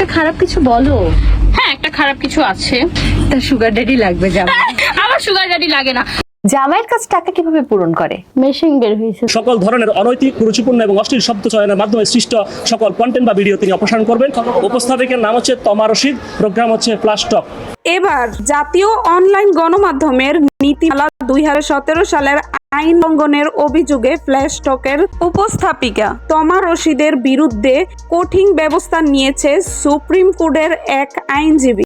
একটা খারাপ কিছু বলো। হ্যাঁ, একটা খারাপ কিছু আছে। তা সুগার ড্যাডি লাগবে জামাই। আমার সুগার ড্যাডি লাগে না। জামাইয়ের কাছে টাকা কিভাবে পূরণ করে? মেশিন বের হয়েছে। সকল ধরনের অনৈতিক, কুরুচিপূর্ণ এবং অশ্লীল শব্দ চয়নের মাধ্যমে সৃষ্ট সকল কন্টেন্ট বা ভিডিও তিনি অপসারণ করবেন। উপস্থাপিকের নাম হচ্ছে তমা রশিদ, প্রোগ্রাম হচ্ছে ফ্ল্যাশ টক। এবার জাতীয় অনলাইন গণমাধ্যমের নীতিমালা 2017 সালের আইন লঙ্ঘনের অভিযোগে ফ্ল্যাশ টকের উপস্থাপিকা তমা রশিদের বিরুদ্ধে কঠিন ব্যবস্থা নিয়েছে সুপ্রিম কোর্টের এক আইনজীবী।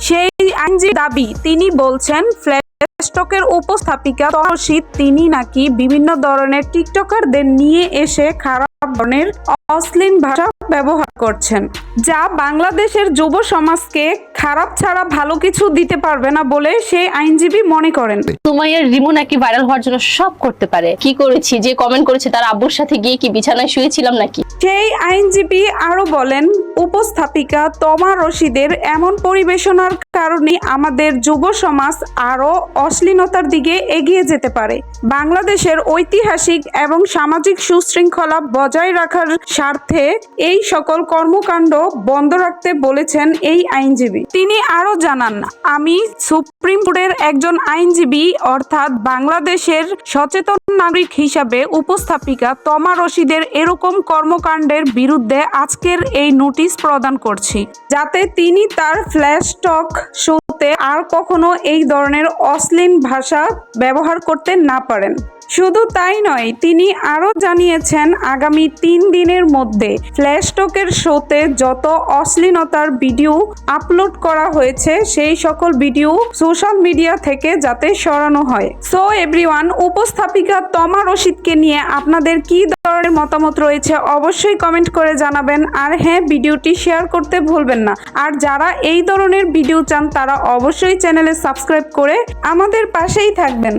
সেই আইনজীবীর দাবি, তিনি বলছেন ফ্ল্যাশ টকের উপস্থাপিকা তমা রশিদ তিনি নাকি বিভিন্ন ধরনের টিকটকারদের নিয়ে এসে খারাপ ধরনের অশ্লীল ভাষা ব্যবহার করছেন, যা বাংলাদেশের যুব সমাজকে খারাপ ছাড়া ভালো কিছু দিতে পারবে না বলে সেই আইনজীবী মনে করেন। সুমাইয়ার রিমু নাকি ভাইরাল হওয়ার জন্য সব করতে পারে। কি করেছি, যে কমেন্ট করেছে তার আব্বুর সাথে গিয়ে কি বিছানায় শুয়েছিলাম নাকি? সেই আইনজীবী আরো বলেন, উপস্থাপিকা তমা রশিদের এমন পরিবেশনার কারণে আমাদের যুব সমাজ আরো অশ্লীলতার দিকে এগিয়ে যেতে পারে। বাংলাদেশের ঐতিহাসিক এবং সামাজিক সুশৃঙ্খলা বজায় রাখার স্বার্থে এই সকল কর্মকাণ্ড বন্ধ রাখতে বলেছেন এই আইনজীবী। তিনি আরো জানান, আমি সুপ্রিম কোর্টের একজন আইনজীবী অর্থাৎ বাংলাদেশের সচেতন নাগরিক হিসাবে উপস্থাপিকা তমা রশিদের এরকম কর্মকাণ্ডের বিরুদ্ধে আজকের এই নোটিশ প্রদান করছি, যাতে তিনি তার ফ্ল্যাশ টক শোতে আর কখনো এই ধরনের অশ্লীল ভাষা ব্যবহার করতে না পারেন। শুধু তাই নয়, তিনি আরো জানিয়েছেন আগামী 3 দিনের মধ্যে ফ্ল্যাশ টকের শোতে যত অশ্লীলতার ভিডিও আপলোড করা হয়েছে সেই সকল ভিডিও সোশ্যাল মিডিয়া থেকে যাতে সরানো হয়। সো এভরিওয়ান, উপস্থাপিকা তমা রশিদকে নিয়ে আপনাদের কি ধরনের মতামত রয়েছে অবশ্যই কমেন্ট করে জানাবেন। আর হ্যাঁ, ভিডিওটি শেয়ার করতে ভুলবেন না। আর যারা এই ধরনের ভিডিও চান তারা অবশ্যই চ্যানেলে সাবস্ক্রাইব করে আমাদের পাশেই থাকবেন।